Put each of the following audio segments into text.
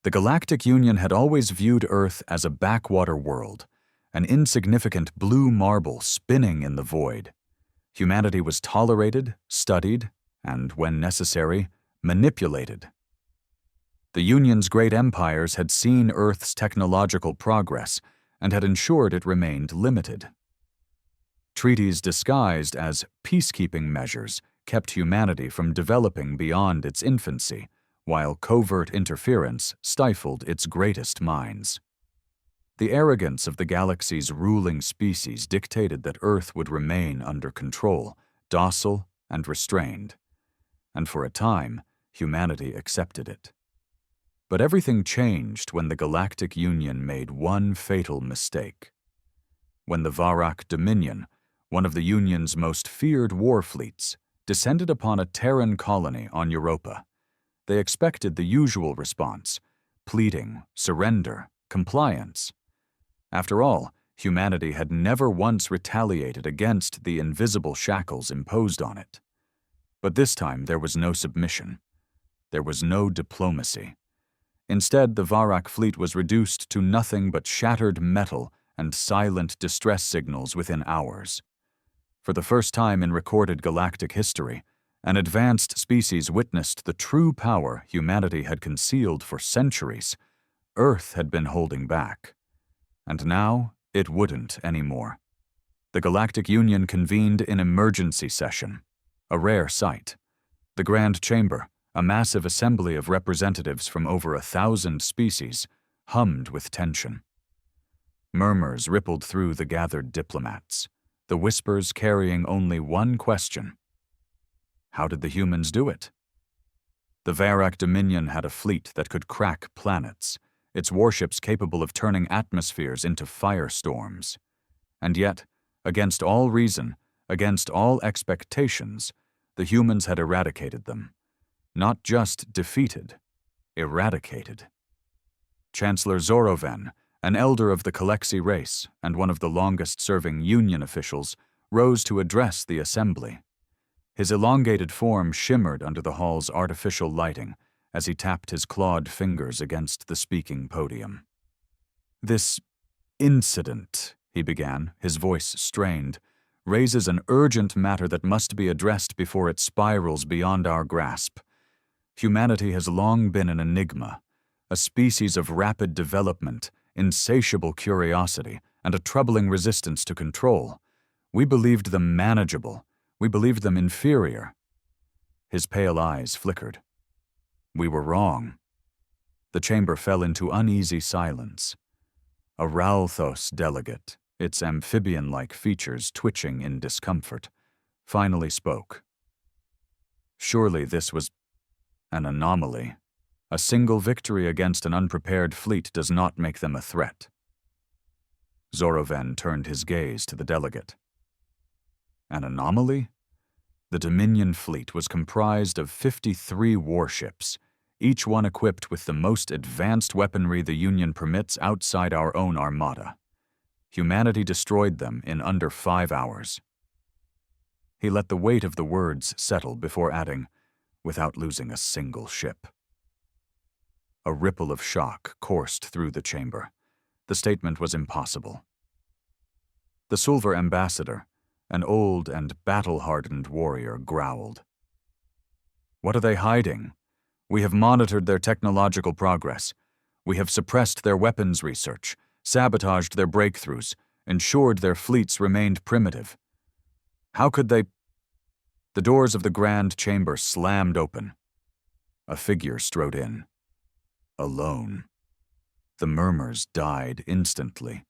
The Galactic Union had always viewed Earth as a backwater world, an insignificant blue marble spinning in the void. Humanity was tolerated, studied, and, when necessary, manipulated. The Union's great empires had seen Earth's technological progress and had ensured it remained limited. Treaties disguised as peacekeeping measures kept humanity from developing beyond its infancy, while covert interference stifled its greatest minds. The arrogance of the galaxy's ruling species dictated that Earth would remain under control, docile and restrained, and for a time, humanity accepted it. But everything changed when the Galactic Union made one fatal mistake. When the Varak Dominion, one of the Union's most feared war fleets, descended upon a Terran colony on Europa, they expected the usual response: pleading, surrender, compliance. After all, humanity had never once retaliated against the invisible shackles imposed on it. But this time there was no submission. There was no diplomacy. Instead, the Varak fleet was reduced to nothing but shattered metal and silent distress signals within hours. For the first time in recorded galactic history, an advanced species witnessed the true power humanity had concealed for centuries. Earth had been holding back. And now, it wouldn't anymore. The Galactic Union convened in emergency session, a rare sight. The Grand Chamber, a massive assembly of representatives from over 1,000 species, hummed with tension. Murmurs rippled through the gathered diplomats, the whispers carrying only one question: how did the humans do it? The Varak Dominion had a fleet that could crack planets, its warships capable of turning atmospheres into firestorms. And yet, against all reason, against all expectations, the humans had eradicated them. Not just defeated, eradicated. Chancellor Zoroven, an elder of the Kalexi race and one of the longest-serving Union officials, rose to address the assembly. His elongated form shimmered under the hall's artificial lighting as he tapped his clawed fingers against the speaking podium. "This incident," he began, his voice strained, "raises an urgent matter that must be addressed before it spirals beyond our grasp. Humanity has long been an enigma, a species of rapid development, insatiable curiosity, and a troubling resistance to control. We believed them manageable. We believed them inferior." His pale eyes flickered. "We were wrong." The chamber fell into uneasy silence. A Ralthos delegate, its amphibian-like features twitching in discomfort, finally spoke. Surely this was an anomaly. A single victory against an unprepared fleet does not make them a threat. Zoroven turned his gaze to the delegate. An anomaly? The Dominion fleet was comprised of 53 warships, each one equipped with the most advanced weaponry the Union permits outside our own armada. Humanity destroyed them in under 5 hours. He let the weight of the words settle before adding, "without losing a single ship." A ripple of shock coursed through the chamber. The statement was impossible. The Silver Ambassador, an old and battle-hardened warrior, growled. "What are they hiding? We have monitored their technological progress. We have suppressed their weapons research, sabotaged their breakthroughs, ensured their fleets remained primitive. How could they—" The doors of the Grand Chamber slammed open. A figure strode in. Alone. The murmurs died instantly.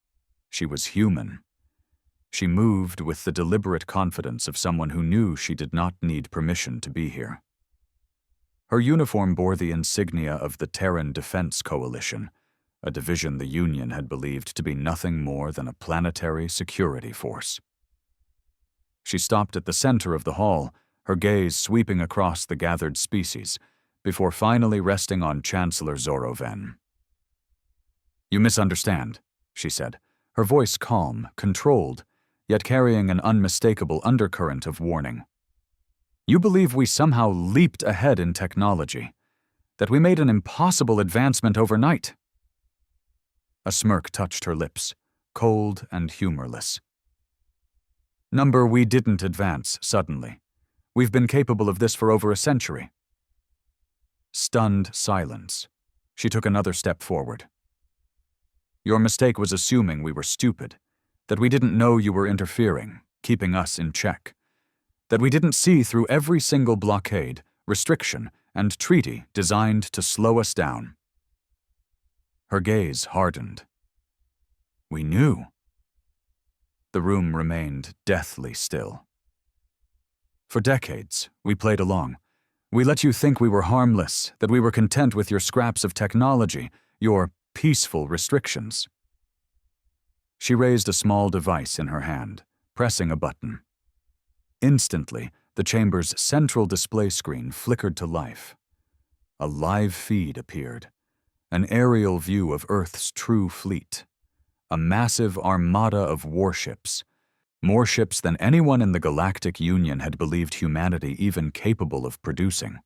She was human. She moved with the deliberate confidence of someone who knew she did not need permission to be here. Her uniform bore the insignia of the Terran Defense Coalition, a division the Union had believed to be nothing more than a planetary security force. She stopped at the center of the hall, her gaze sweeping across the gathered species, before finally resting on Chancellor Zoroven. "You misunderstand," she said, her voice calm, controlled, yet carrying an unmistakable undercurrent of warning. "You believe we somehow leaped ahead in technology. That we made an impossible advancement overnight." A smirk touched her lips, cold and humorless. "Number, we didn't advance suddenly. We've been capable of this for over a century." Stunned silence. She took another step forward. "Your mistake was assuming we were stupid, that we didn't know you were interfering, keeping us in check, that we didn't see through every single blockade, restriction, and treaty designed to slow us down." Her gaze hardened. "We knew." The room remained deathly still. "For decades, we played along. We let you think we were harmless, that we were content with your scraps of technology, your peaceful restrictions." She raised a small device in her hand, pressing a button. Instantly, the chamber's central display screen flickered to life. A live feed appeared, an aerial view of Earth's true fleet, a massive armada of warships, more ships than anyone in the Galactic Union had believed humanity even capable of producing.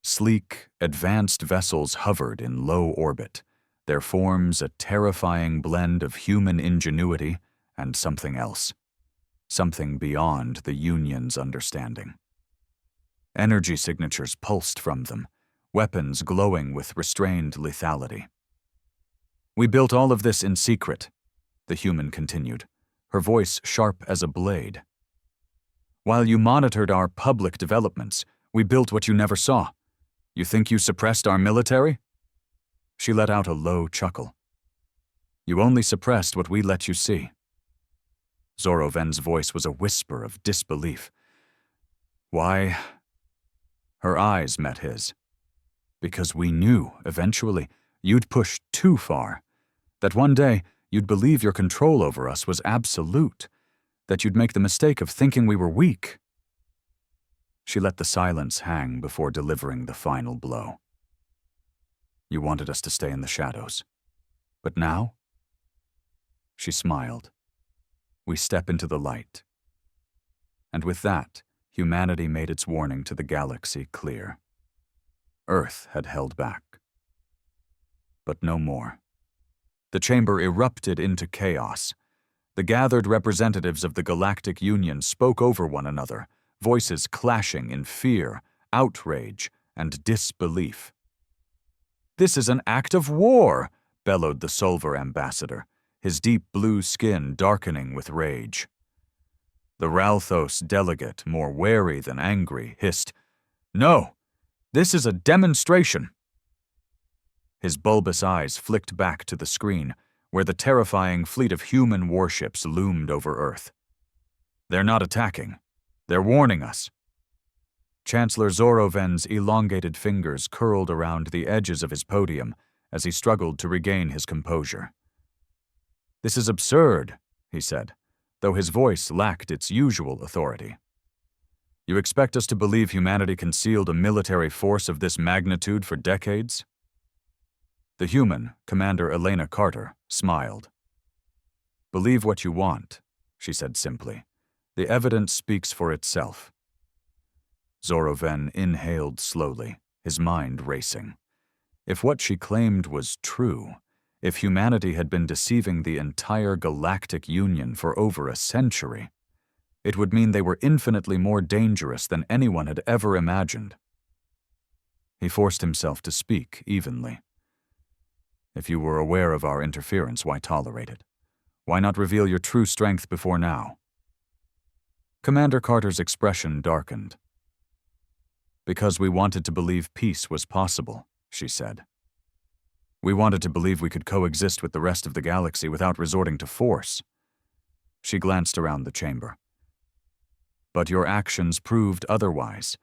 Sleek, advanced vessels hovered in low orbit, their forms a terrifying blend of human ingenuity and something else, something beyond the Union's understanding. Energy signatures pulsed from them, weapons glowing with restrained lethality. "We built all of this in secret," the human continued, her voice sharp as a blade. "While you monitored our public developments, we built what you never saw. You think you suppressed our military?" She let out a low chuckle. "You only suppressed what we let you see." Zoroven's voice was a whisper of disbelief. "Why?" Her eyes met his. "Because we knew, eventually, you'd push too far. That one day, you'd believe your control over us was absolute. That you'd make the mistake of thinking we were weak." She let the silence hang before delivering the final blow. "You wanted us to stay in the shadows. But now?" She smiled. "We step into the light." And with that, humanity made its warning to the galaxy clear. Earth had held back. But no more. The chamber erupted into chaos. The gathered representatives of the Galactic Union spoke over one another, voices clashing in fear, outrage, and disbelief. "This is an act of war," bellowed the Solver ambassador, his deep blue skin darkening with rage. The Ralthos delegate, more wary than angry, hissed, "No, this is a demonstration." His bulbous eyes flicked back to the screen, where the terrifying fleet of human warships loomed over Earth. "They're not attacking. They're warning us." Chancellor Zoroven's elongated fingers curled around the edges of his podium as he struggled to regain his composure. "This is absurd," he said, though his voice lacked its usual authority. "You expect us to believe humanity concealed a military force of this magnitude for decades?" The human, Commander Elena Carter, smiled. "Believe what you want," she said simply. "The evidence speaks for itself." Zoroven inhaled slowly, his mind racing. If what she claimed was true, if humanity had been deceiving the entire Galactic Union for over a century, it would mean they were infinitely more dangerous than anyone had ever imagined. He forced himself to speak evenly. "If you were aware of our interference, why tolerate it? Why not reveal your true strength before now?" Commander Carter's expression darkened. "Because we wanted to believe peace was possible," she said. "We wanted to believe we could coexist with the rest of the galaxy without resorting to force." She glanced around the chamber. "But your actions proved otherwise.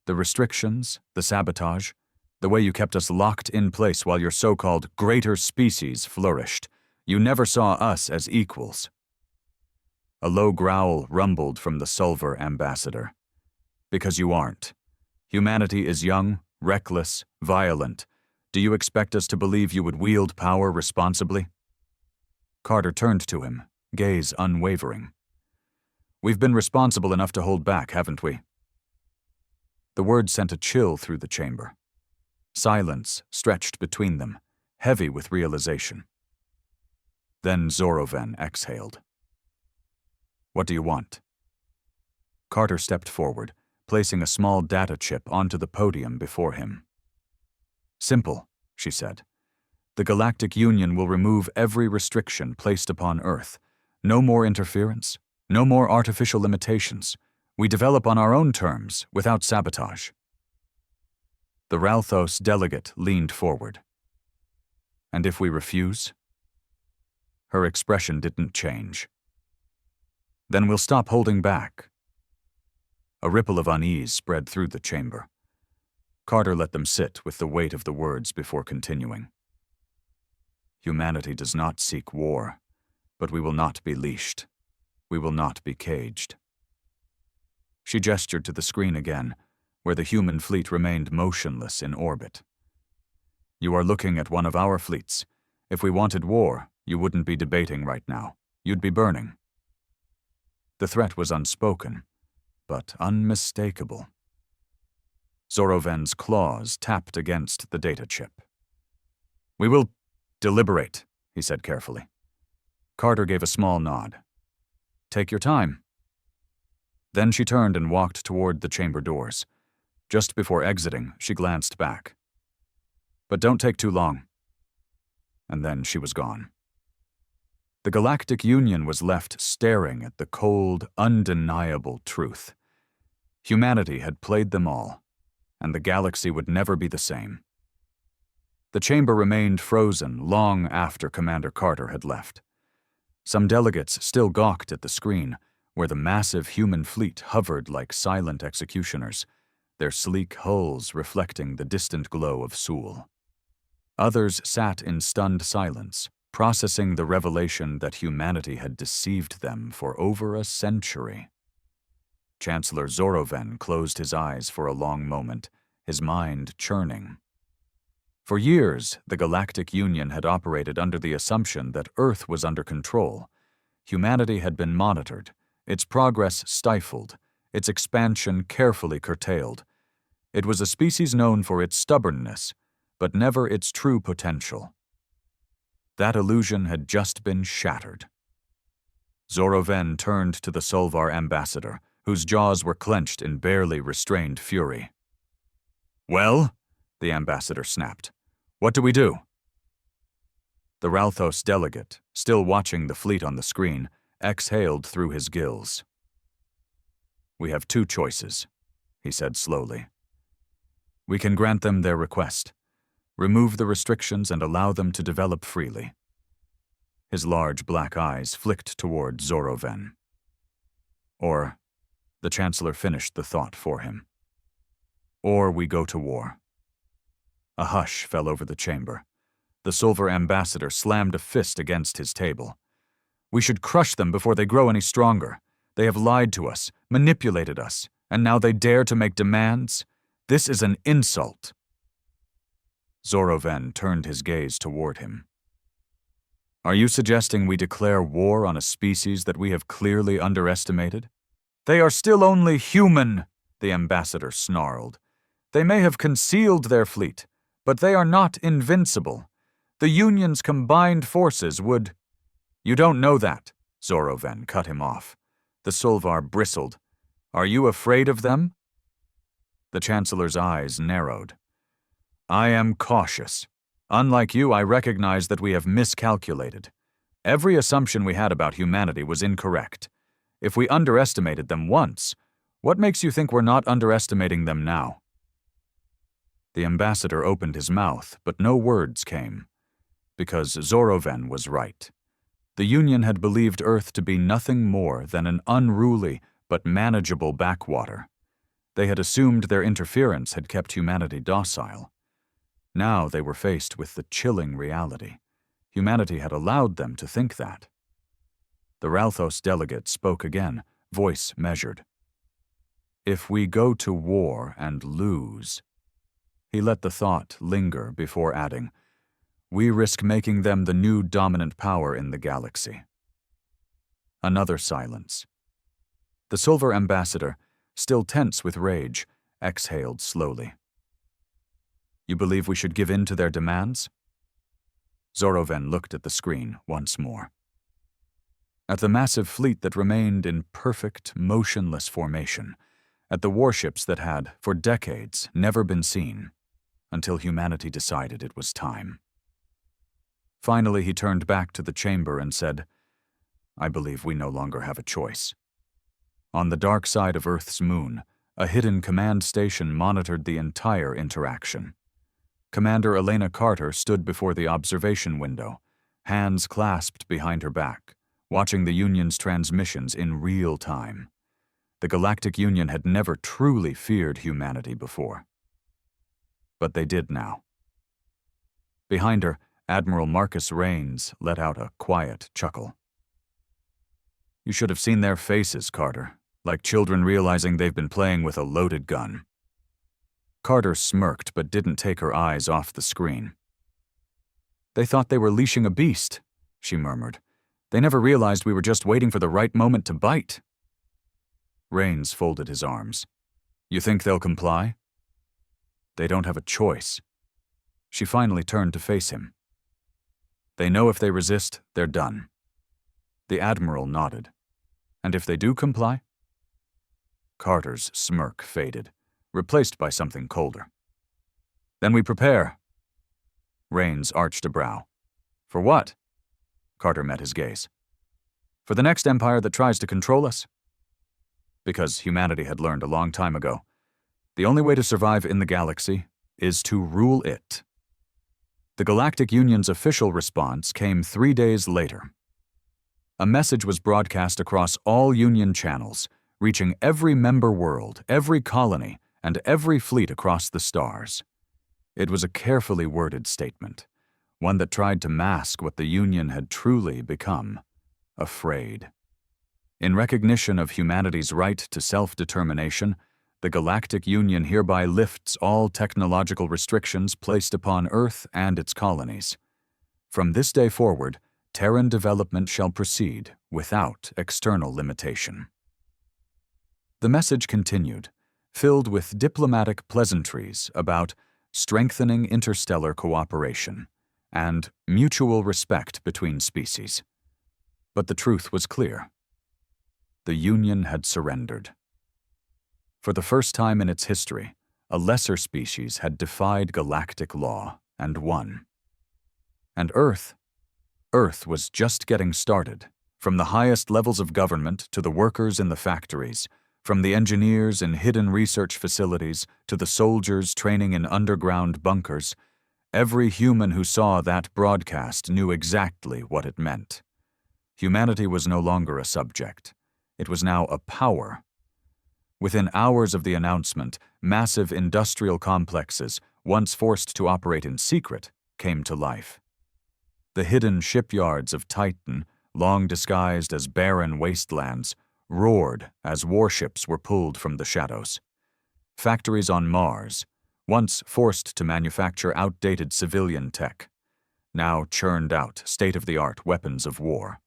The restrictions, the sabotage, the way you kept us locked in place while your so-called greater species flourished. You never saw us as equals." A low growl rumbled from the Solver ambassador. "Because you aren't. Humanity is young, reckless, violent. Do you expect us to believe you would wield power responsibly?" Carter turned to him, gaze unwavering. "We've been responsible enough to hold back, haven't we?" The word sent a chill through the chamber. Silence stretched between them, heavy with realization. Then Zoroven exhaled. "What do you want?" Carter stepped forward, placing a small data chip onto the podium before him. "Simple," she said. "The Galactic Union will remove every restriction placed upon Earth. No more interference, no more artificial limitations. We develop on our own terms, without sabotage." The Ralthos delegate leaned forward. "And if we refuse?" Her expression didn't change. "Then we'll stop holding back." A ripple of unease spread through the chamber. Carter let them sit with the weight of the words before continuing. "Humanity does not seek war, but we will not be leashed. We will not be caged." She gestured to the screen again, where the human fleet remained motionless in orbit. "You are looking at one of our fleets. If we wanted war, you wouldn't be debating right now. You'd be burning." The threat was unspoken, but unmistakable. Zoroven's claws tapped against the data chip. "We will deliberate," he said carefully. Carter gave a small nod. "Take your time." Then she turned and walked toward the chamber doors. Just before exiting, she glanced back. "But don't take too long." And then she was gone. The Galactic Union was left staring at the cold, undeniable truth. Humanity had played them all, and the galaxy would never be the same. The chamber remained frozen long after Commander Carter had left. Some delegates still gawked at the screen, where the massive human fleet hovered like silent executioners, their sleek hulls reflecting the distant glow of Sul. Others sat in stunned silence, processing the revelation that humanity had deceived them for over a century. Chancellor Zoroven closed his eyes for a long moment, his mind churning. For years, the Galactic Union had operated under the assumption that Earth was under control. Humanity had been monitored, its progress stifled, its expansion carefully curtailed. It was a species known for its stubbornness, but never its true potential. That illusion had just been shattered. Zoroven turned to the Solvar ambassador, whose jaws were clenched in barely restrained fury. "Well?" the ambassador snapped. "What do we do?" The Ralthos delegate, still watching the fleet on the screen, exhaled through his gills. "We have two choices," he said slowly. "We can grant them their request, remove the restrictions and allow them to develop freely." His large black eyes flicked toward Zoroven. Or, the Chancellor finished the thought for him. "Or we go to war." A hush fell over the chamber. The Silver Ambassador slammed a fist against his table. "We should crush them before they grow any stronger. They have lied to us, manipulated us, and now they dare to make demands? This is an insult." Zoroven turned his gaze toward him. "Are you suggesting we declare war on a species that we have clearly underestimated?" "They are still only human," the ambassador snarled. "They may have concealed their fleet, but they are not invincible. The Union's combined forces would—" "You don't know that," Zoroven cut him off. The Solvar bristled. "Are you afraid of them?" The Chancellor's eyes narrowed. "I am cautious. Unlike you, I recognize that we have miscalculated. Every assumption we had about humanity was incorrect. If we underestimated them once, what makes you think we're not underestimating them now?" The ambassador opened his mouth, but no words came. Because Zoroven was right. The Union had believed Earth to be nothing more than an unruly but manageable backwater. They had assumed their interference had kept humanity docile. Now they were faced with the chilling reality. Humanity had allowed them to think that. The Ralthos delegate spoke again, voice measured. "If we go to war and lose—" He let the thought linger before adding, "We risk making them the new dominant power in the galaxy." Another silence. The Silver Ambassador, still tense with rage, exhaled slowly. You believe we should give in to their demands? Zoroven looked at the screen once more. At the massive fleet that remained in perfect, motionless formation, at the warships that had, for decades, never been seen, until humanity decided it was time. Finally, he turned back to the chamber and said, I believe we no longer have a choice. On the dark side of Earth's moon, a hidden command station monitored the entire interaction. Commander Elena Carter stood before the observation window, hands clasped behind her back, watching the Union's transmissions in real time. The Galactic Union had never truly feared humanity before. But they did now. Behind her, Admiral Marcus Raines let out a quiet chuckle. You should have seen their faces, Carter, like children realizing they've been playing with a loaded gun. Carter smirked but didn't take her eyes off the screen. They thought they were leashing a beast, she murmured. They never realized we were just waiting for the right moment to bite. Raines folded his arms. You think they'll comply? They don't have a choice. She finally turned to face him. They know if they resist, they're done. The Admiral nodded. And if they do comply? Carter's smirk faded, replaced by something colder. Then we prepare. Raines arched a brow. For what? Carter met his gaze. For the next empire that tries to control us? Because humanity had learned a long time ago, the only way to survive in the galaxy is to rule it. The Galactic Union's official response came 3 days later. A message was broadcast across all Union channels, reaching every member world, every colony, and every fleet across the stars. It was a carefully worded statement, one that tried to mask what the Union had truly become: afraid. In recognition of humanity's right to self-determination, the Galactic Union hereby lifts all technological restrictions placed upon Earth and its colonies. From this day forward, Terran development shall proceed without external limitation. The message continued, filled with diplomatic pleasantries about strengthening interstellar cooperation and mutual respect between species. But the truth was clear. The Union had surrendered. For the first time in its history, a lesser species had defied galactic law and won. And Earth was just getting started, from the highest levels of government to the workers in the factories, from the engineers in hidden research facilities to the soldiers training in underground bunkers. Every human who saw that broadcast knew exactly what it meant. Humanity was no longer a subject. It was now a power. Within hours of the announcement, massive industrial complexes, once forced to operate in secret, came to life. The hidden shipyards of Titan, long disguised as barren wastelands, roared as warships were pulled from the shadows. Factories on Mars, once forced to manufacture outdated civilian tech, now churned out state-of-the-art weapons of war.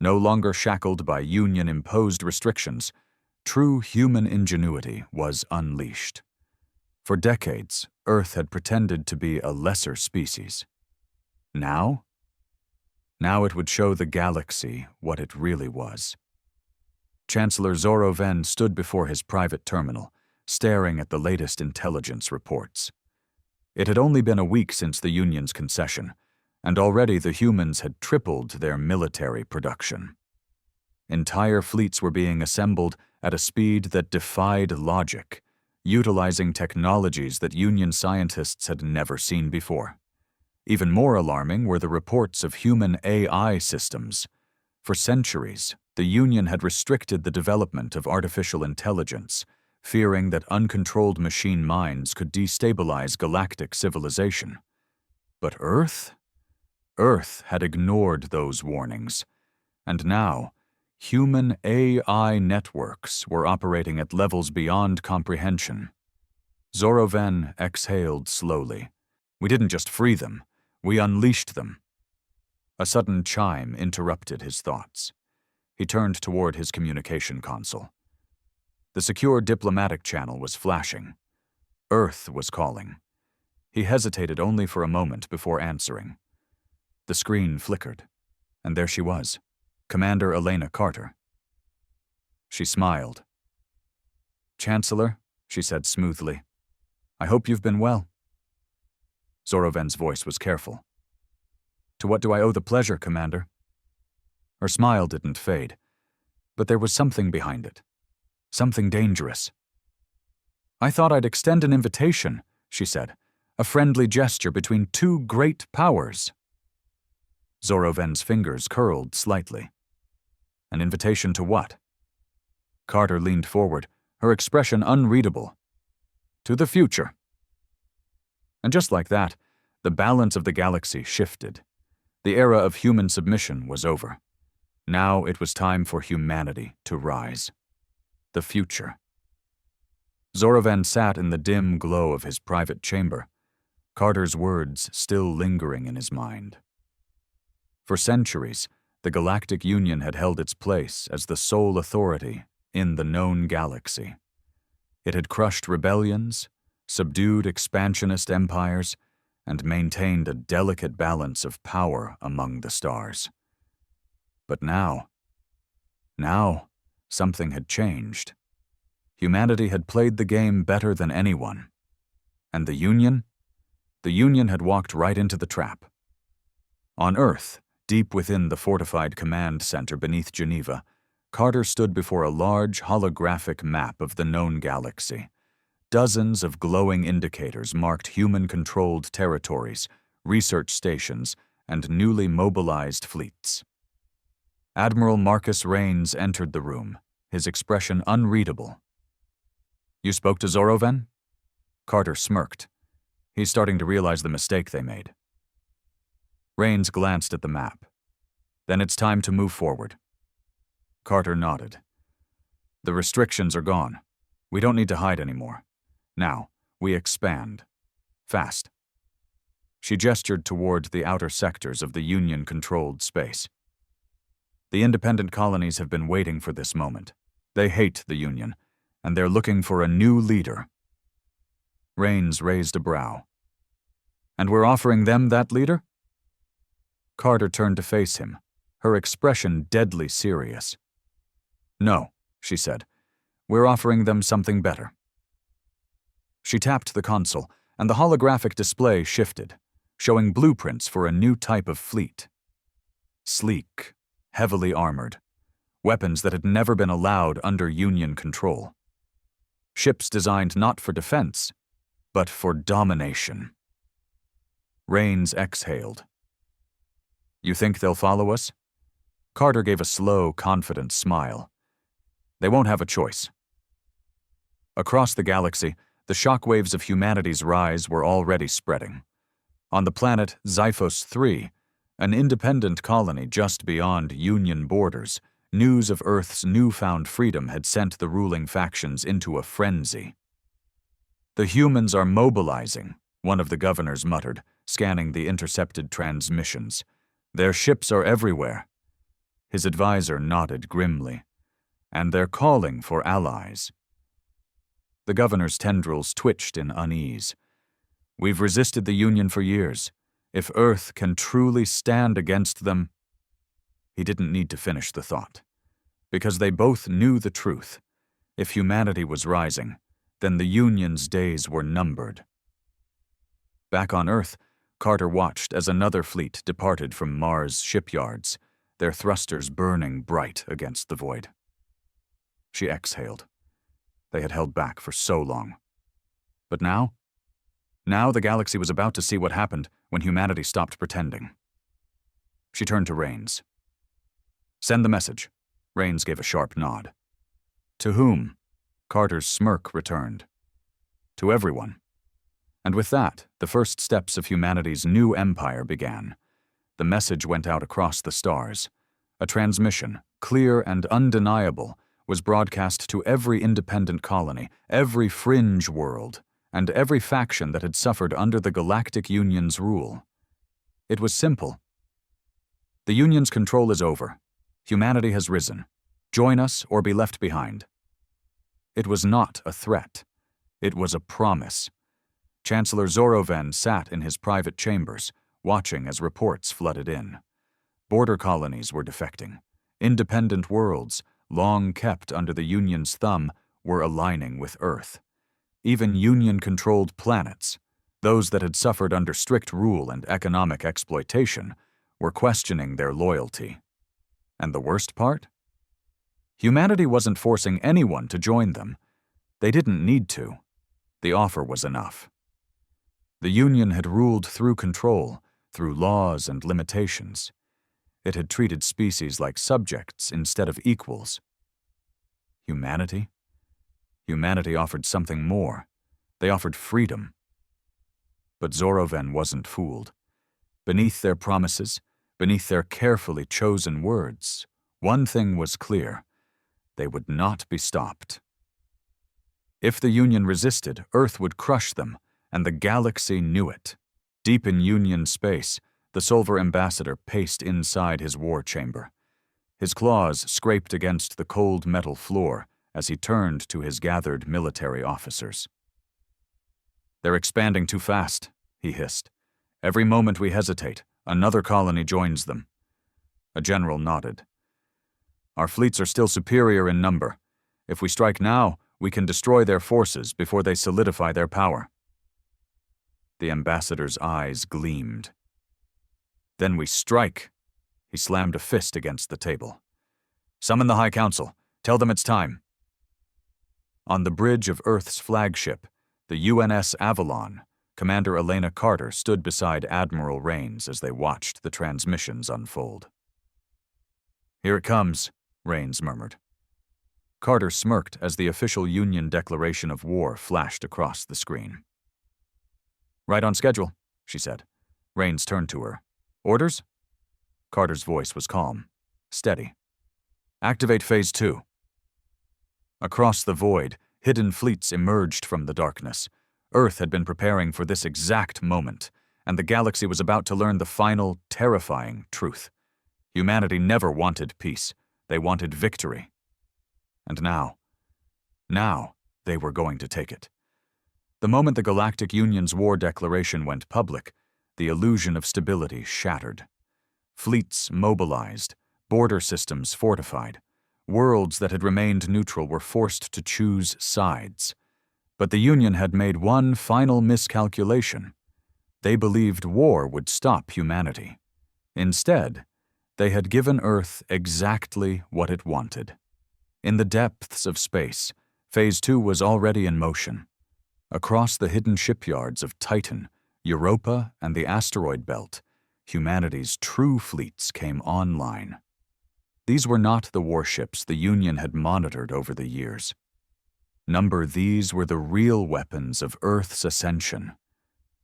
No longer shackled by Union-imposed restrictions, true human ingenuity was unleashed. For decades, Earth had pretended to be a lesser species. Now? Now it would show the galaxy what it really was. Chancellor Zoroven stood before his private terminal, staring at the latest intelligence reports. It had only been a week since the Union's concession, and already the humans had tripled their military production. Entire fleets were being assembled at a speed that defied logic, utilizing technologies that Union scientists had never seen before. Even more alarming were the reports of human AI systems. For centuries, the Union had restricted the development of artificial intelligence, fearing that uncontrolled machine minds could destabilize galactic civilization. But Earth had ignored those warnings, and now, human AI networks were operating at levels beyond comprehension. Zoroven exhaled slowly. We didn't just free them, we unleashed them. A sudden chime interrupted his thoughts. He turned toward his communication console. The secure diplomatic channel was flashing. Earth was calling. He hesitated only for a moment before answering. The screen flickered, and there she was, Commander Elena Carter. She smiled. "Chancellor," she said smoothly, "I hope you've been well." Zoroven's voice was careful. "To what do I owe the pleasure, Commander?" Her smile didn't fade, but there was something behind it. Something dangerous. "I thought I'd extend an invitation," she said, "a friendly gesture between two great powers." Zoroven's fingers curled slightly. An invitation to what? Carter leaned forward, her expression unreadable. "To the future." And just like that, the balance of the galaxy shifted. The era of human submission was over. Now it was time for humanity to rise. The future. Zoroven sat in the dim glow of his private chamber, Carter's words still lingering in his mind. For centuries, the Galactic Union had held its place as the sole authority in the known galaxy. It had crushed rebellions, subdued expansionist empires, and maintained a delicate balance of power among the stars. But now, something had changed. Humanity had played the game better than anyone. And the Union? The Union had walked right into the trap. On Earth, deep within the fortified command center beneath Geneva, Carter stood before a large holographic map of the known galaxy. Dozens of glowing indicators marked human-controlled territories, research stations, and newly mobilized fleets. Admiral Marcus Raines entered the room, his expression unreadable. "You spoke to Zoroven?" Carter smirked. He's starting to realize the mistake they made. Raines glanced at the map. "Then it's time to move forward." Carter nodded. "The restrictions are gone. We don't need to hide anymore. Now, we expand. Fast." She gestured toward the outer sectors of the Union-controlled space. "The independent colonies have been waiting for this moment. They hate the Union, and they're looking for a new leader." Raines raised a brow. "And we're offering them that leader?" Carter turned to face him, her expression deadly serious. "No," she said. "We're offering them something better." She tapped the console, and the holographic display shifted, showing blueprints for a new type of fleet. Sleek, heavily armored, weapons that had never been allowed under Union control. Ships designed not for defense, but for domination. Raines exhaled. "You think they'll follow us?" Carter gave a slow, confident smile. "They won't have a choice." Across the galaxy, the shockwaves of humanity's rise were already spreading. On the planet Xiphos 3, an independent colony just beyond Union borders, news of Earth's newfound freedom had sent the ruling factions into a frenzy. "The humans are mobilizing," one of the governors muttered, scanning the intercepted transmissions. "Their ships are everywhere." His advisor nodded grimly. "And they're calling for allies." The governor's tendrils twitched in unease. "We've resisted the Union for years. If Earth can truly stand against them—" He didn't need to finish the thought. Because they both knew the truth. If humanity was rising, then the Union's days were numbered. Back on Earth, Carter watched as another fleet departed from Mars' shipyards, their thrusters burning bright against the void. She exhaled. They had held back for so long. But now? Now the galaxy was about to see what happened when humanity stopped pretending. She turned to Raines. "Send the message." Raines gave a sharp nod. "To whom?" Carter's smirk returned. "To everyone." And with that, the first steps of humanity's new empire began. The message went out across the stars. A transmission, clear and undeniable, was broadcast to every independent colony, every fringe world, and every faction that had suffered under the Galactic Union's rule. It was simple. "The Union's control is over. Humanity has risen. Join us or be left behind." It was not a threat. It was a promise. Chancellor Zoroven sat in his private chambers, watching as reports flooded in. Border colonies were defecting. Independent worlds, long kept under the Union's thumb, were aligning with Earth. Even Union-controlled planets, those that had suffered under strict rule and economic exploitation, were questioning their loyalty. And the worst part? Humanity wasn't forcing anyone to join them. They didn't need to. The offer was enough. The Union had ruled through control, through laws and limitations. It had treated species like subjects instead of equals. Humanity? Humanity offered something more. They offered freedom. But Zoroven wasn't fooled. Beneath their promises, beneath their carefully chosen words, one thing was clear. They would not be stopped. If the Union resisted, Earth would crush them, and the galaxy knew it. Deep in Union space, the Solver ambassador paced inside his war chamber. His claws scraped against the cold metal floor as he turned to his gathered military officers. "They're expanding too fast," he hissed. "Every moment we hesitate, another colony joins them." A general nodded. "Our fleets are still superior in number. If we strike now, we can destroy their forces before they solidify their power." The ambassador's eyes gleamed. "Then we strike." He slammed a fist against the table. "Summon the High Council. Tell them it's time." On the bridge of Earth's flagship, the UNS Avalon, Commander Elena Carter stood beside Admiral Rains as they watched the transmissions unfold. "Here it comes," Rains murmured. Carter smirked as the official Union declaration of war flashed across the screen. "Right on schedule," she said. Rains turned to her. "Orders?" Carter's voice was calm, steady. "Activate Phase 2. Across the void, hidden fleets emerged from the darkness. Earth had been preparing for this exact moment, and the galaxy was about to learn the final, terrifying truth. Humanity never wanted peace. They wanted victory. And now they were going to take it. The moment the Galactic Union's war declaration went public, the illusion of stability shattered. Fleets mobilized, border systems fortified. Worlds that had remained neutral were forced to choose sides. But the Union had made one final miscalculation. They believed war would stop humanity. Instead, they had given Earth exactly what it wanted. In the depths of space, Phase 2 was already in motion. Across the hidden shipyards of Titan, Europa, and the asteroid belt, humanity's true fleets came online. These were not the warships the Union had monitored over the years. These were the real weapons of Earth's ascension.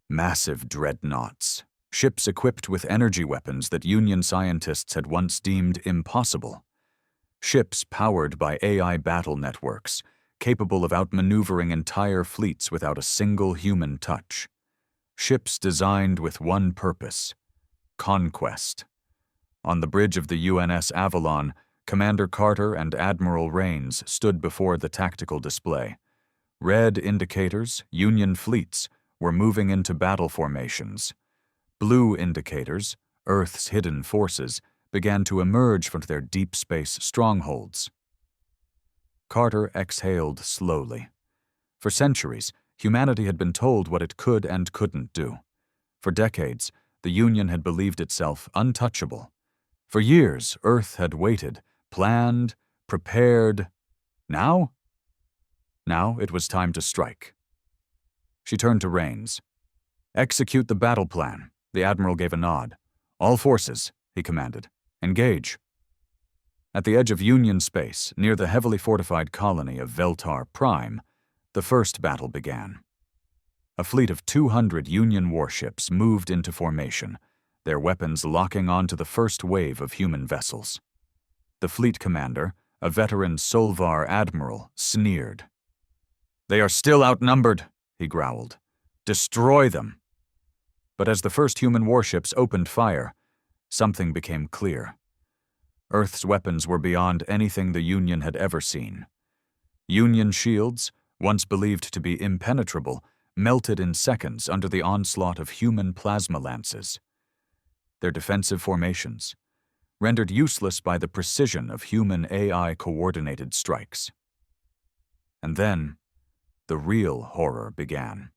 Massive dreadnoughts, ships equipped with energy weapons that Union scientists had once deemed impossible. Ships powered by AI battle networks, capable of outmaneuvering entire fleets without a single human touch. Ships designed with one purpose: conquest. On the bridge of the UNS Avalon, Commander Carter and Admiral Rains stood before the tactical display. Red indicators, Union fleets, were moving into battle formations. Blue indicators, Earth's hidden forces, began to emerge from their deep space strongholds. Carter exhaled slowly. For centuries, humanity had been told what it could and couldn't do. For decades, the Union had believed itself untouchable. For years, Earth had waited, planned, prepared. Now it was time to strike. She turned to Rains. "Execute the battle plan." The Admiral gave a nod. "All forces," he commanded. "Engage." At the edge of Union space, near the heavily fortified colony of Veltar Prime, the first battle began. A fleet of 200 Union warships moved into formation, their weapons locking onto the first wave of human vessels. The fleet commander, a veteran Solvar admiral, sneered. "They are still outnumbered," he growled. "Destroy them." But as the first human warships opened fire, something became clear. Earth's weapons were beyond anything the Union had ever seen. Union shields, once believed to be impenetrable, melted in seconds under the onslaught of human plasma lances. Their defensive formations, rendered useless by the precision of human AI-coordinated strikes. And then, the real horror began.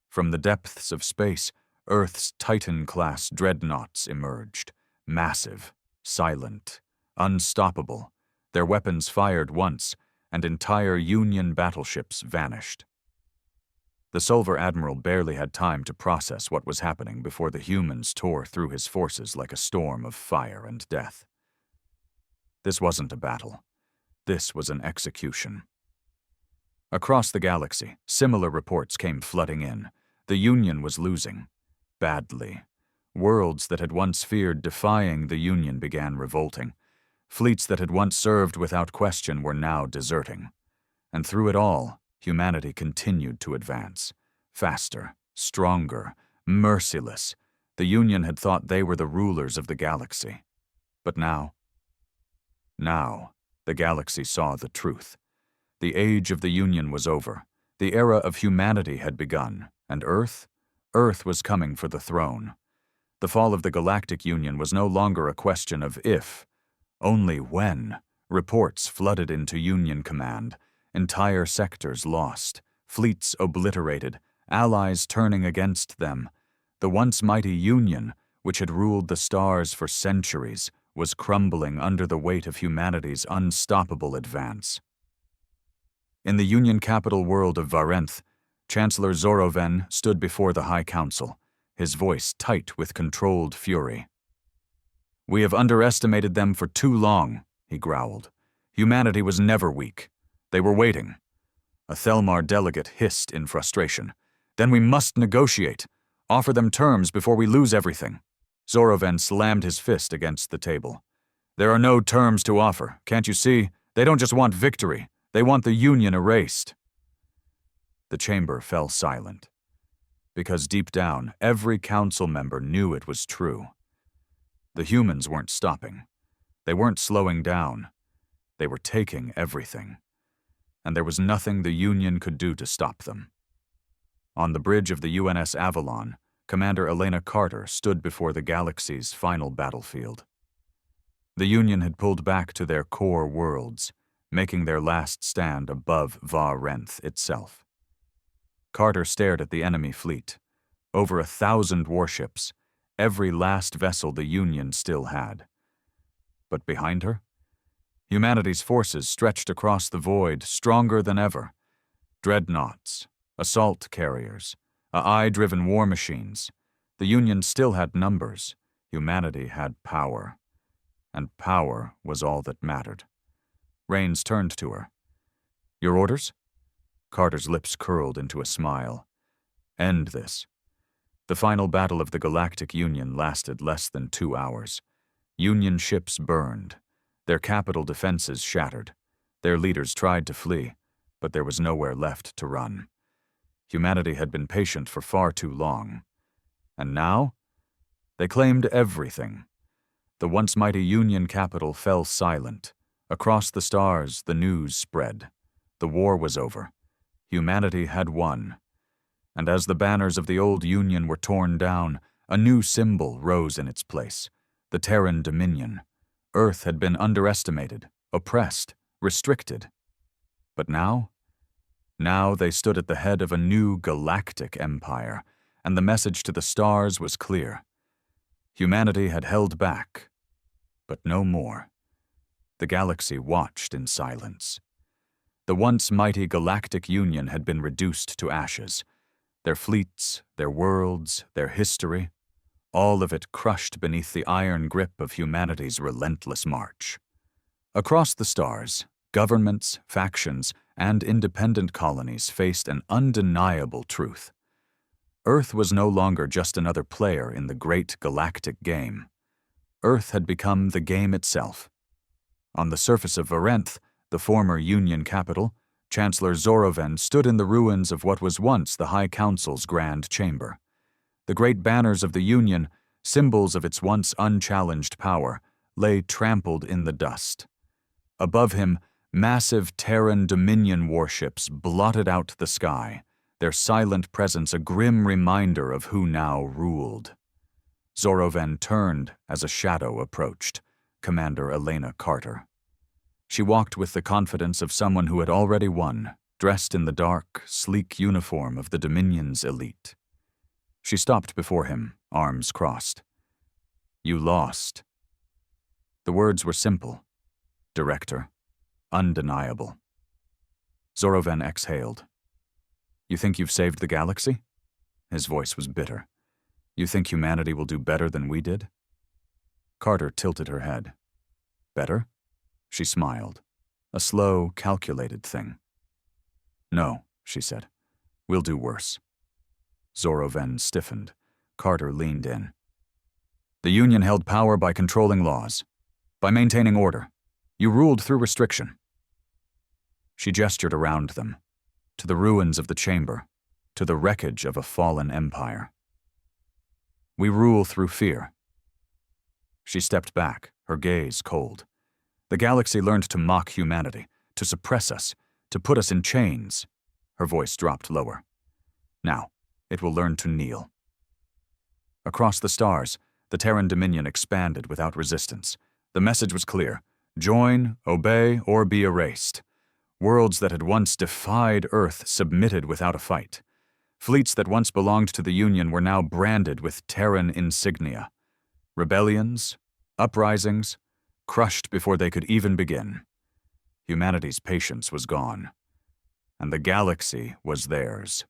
From the depths of space, Earth's Titan-class dreadnoughts emerged, massive, silent, unstoppable. Their weapons fired once, and entire Union battleships vanished. The Silver Admiral barely had time to process what was happening before the humans tore through his forces like a storm of fire and death. This wasn't a battle. This was an execution. Across the galaxy, similar reports came flooding in. The Union was losing. Badly. Worlds that had once feared defying the Union began revolting. Fleets that had once served without question were now deserting. And through it all, humanity continued to advance. Faster, stronger, merciless. The Union had thought they were the rulers of the galaxy. But now, the galaxy saw the truth. The age of the Union was over. The era of humanity had begun, and Earth was coming for the throne. The fall of the Galactic Union was no longer a question of if, only when. Reports flooded into Union command. Entire sectors lost, fleets obliterated, allies turning against them. The once mighty Union, which had ruled the stars for centuries, was crumbling under the weight of humanity's unstoppable advance. In the Union capital world of Varenth, Chancellor Zoroven stood before the High Council, his voice tight with controlled fury. "We have underestimated them for too long," he growled. "Humanity was never weak. They were waiting." A Thelmar delegate hissed in frustration. "Then we must negotiate. Offer them terms before we lose everything." Zoroven slammed his fist against the table. "There are no terms to offer, can't you see? They don't just want victory. They want the Union erased." The chamber fell silent, because deep down, every council member knew it was true. The humans weren't stopping. They weren't slowing down. They were taking everything. And there was nothing the Union could do to stop them. On the bridge of the UNS Avalon, Commander Elena Carter stood before the galaxy's final battlefield. The Union had pulled back to their core worlds, making their last stand above Varenth itself. Carter stared at the enemy fleet. Over 1,000 warships, every last vessel the Union still had. But behind her, humanity's forces stretched across the void, stronger than ever. Dreadnoughts, assault carriers, AI-driven war machines. The Union still had numbers. Humanity had power. And power was all that mattered. Rains turned to her. "Your orders?" Carter's lips curled into a smile. "End this." The final battle of the Galactic Union lasted less than 2 hours. Union ships burned. Their capital defenses shattered. Their leaders tried to flee, but there was nowhere left to run. Humanity had been patient for far too long. And now? They claimed everything. The once mighty Union capital fell silent. Across the stars, the news spread. The war was over. Humanity had won. And as the banners of the old Union were torn down, a new symbol rose in its place, the Terran Dominion. Earth had been underestimated, oppressed, restricted. But now they stood at the head of a new galactic empire, and the message to the stars was clear. Humanity had held back, but no more. The galaxy watched in silence. The once mighty Galactic Union had been reduced to ashes. Their fleets, their worlds, their history, all of it crushed beneath the iron grip of humanity's relentless march. Across the stars, governments, factions, and independent colonies faced an undeniable truth. Earth was no longer just another player in the great galactic game. Earth had become the game itself. On the surface of Varenth, the former Union capital, Chancellor Zoroven stood in the ruins of what was once the High Council's grand chamber. The great banners of the Union, symbols of its once unchallenged power, lay trampled in the dust. Above him, massive Terran Dominion warships blotted out the sky, their silent presence a grim reminder of who now ruled. Zoroven turned as a shadow approached, Commander Elena Carter. She walked with the confidence of someone who had already won, dressed in the dark, sleek uniform of the Dominion's elite. She stopped before him, arms crossed. "You lost." The words were simple, director, undeniable. Zoroven exhaled. "You think you've saved the galaxy?" His voice was bitter. "You think humanity will do better than we did?" Carter tilted her head. "Better?" She smiled. A slow, calculated thing. "No," she said. "We'll do worse." Zoroven stiffened. Carter leaned in. "The Union held power by controlling laws, by maintaining order. You ruled through restriction." She gestured around them, to the ruins of the chamber, to the wreckage of a fallen empire. "We rule through fear." She stepped back, her gaze cold. "The galaxy learned to mock humanity, to suppress us, to put us in chains." Her voice dropped lower. "Now, it will learn to kneel." Across the stars, the Terran Dominion expanded without resistance. The message was clear: join, obey, or be erased. Worlds that had once defied Earth submitted without a fight. Fleets that once belonged to the Union were now branded with Terran insignia. Rebellions, uprisings, crushed before they could even begin. Humanity's patience was gone, and the galaxy was theirs.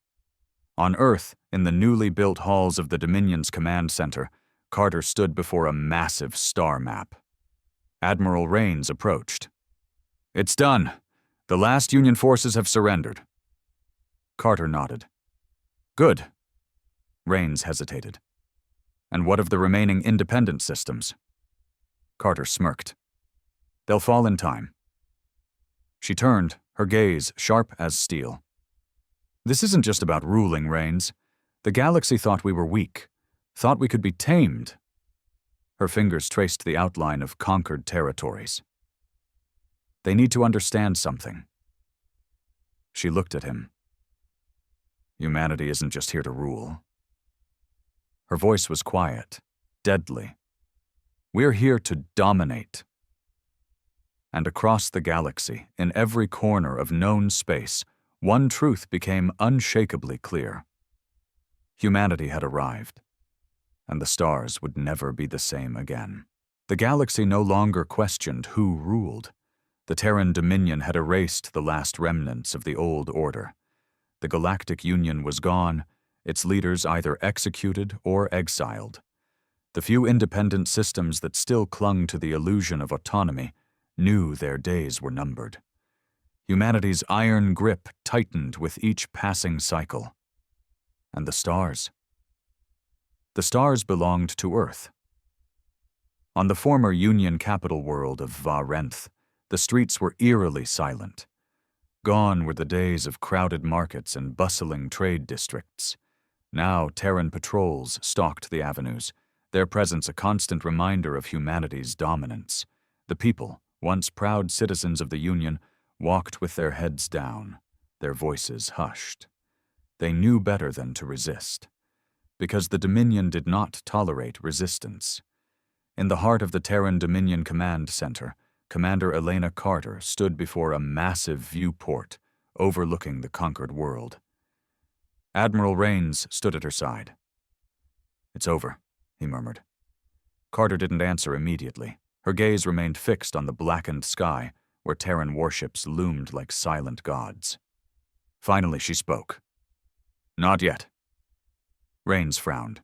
On Earth, in the newly built halls of the Dominion's command center, Carter stood before a massive star map. Admiral Rains approached. "It's done. The last Union forces have surrendered." Carter nodded. "Good." Rains hesitated. "And what of the remaining independent systems?" Carter smirked. "They'll fall in time." She turned, her gaze sharp as steel. "This isn't just about ruling, Rains. The galaxy thought we were weak, thought we could be tamed." Her fingers traced the outline of conquered territories. "They need to understand something." She looked at him. "Humanity isn't just here to rule." Her voice was quiet, deadly. "We're here to dominate." And across the galaxy, in every corner of known space, one truth became unshakably clear. Humanity had arrived, and the stars would never be the same again. The galaxy no longer questioned who ruled. The Terran Dominion had erased the last remnants of the old order. The Galactic Union was gone, its leaders either executed or exiled. The few independent systems that still clung to the illusion of autonomy knew their days were numbered. Humanity's iron grip tightened with each passing cycle. And the stars? The stars belonged to Earth. On the former Union capital world of Varenth, the streets were eerily silent. Gone were the days of crowded markets and bustling trade districts. Now Terran patrols stalked the avenues, their presence a constant reminder of humanity's dominance. The people, once proud citizens of the Union, walked with their heads down, their voices hushed. They knew better than to resist, because the Dominion did not tolerate resistance. In the heart of the Terran Dominion Command Center, Commander Elena Carter stood before a massive viewport overlooking the conquered world. Admiral Rains stood at her side. "It's over," he murmured. Carter didn't answer immediately. Her gaze remained fixed on the blackened sky, where Terran warships loomed like silent gods. Finally she spoke. "Not yet." Rains frowned.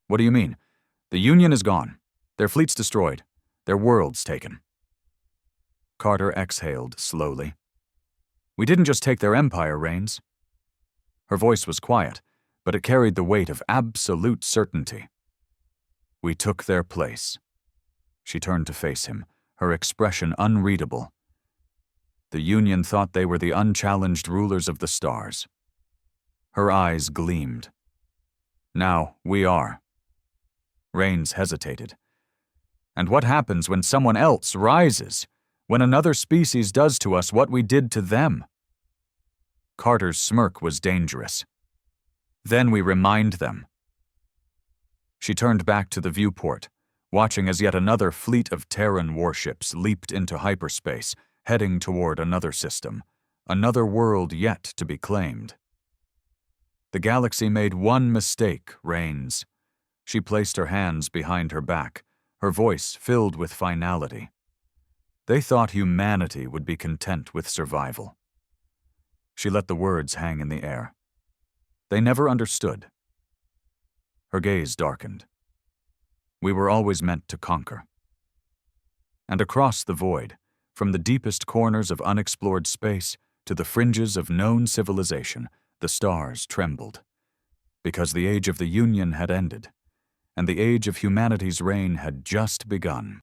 "What do you mean? The Union is gone. Their fleets destroyed. Their worlds taken." Carter exhaled slowly. "We didn't just take their empire, Rains." Her voice was quiet, but it carried the weight of absolute certainty. "We took their place." She turned to face him, her expression unreadable. "The Union thought they were the unchallenged rulers of the stars." Her eyes gleamed. "Now we are." Rains hesitated. "And what happens when someone else rises? When another species does to us what we did to them?" Carter's smirk was dangerous. Then we remind them. She turned back to the viewport, watching as yet another fleet of Terran warships leaped into hyperspace, heading toward another system, another world yet to be claimed. The galaxy made one mistake, Rains. She placed her hands behind her back, her voice filled with finality. They thought humanity would be content with survival. She let the words hang in the air. They never understood. Her gaze darkened. We were always meant to conquer. And across the void, from the deepest corners of unexplored space to the fringes of known civilization, the stars trembled. Because the age of the Union had ended, and the age of humanity's reign had just begun.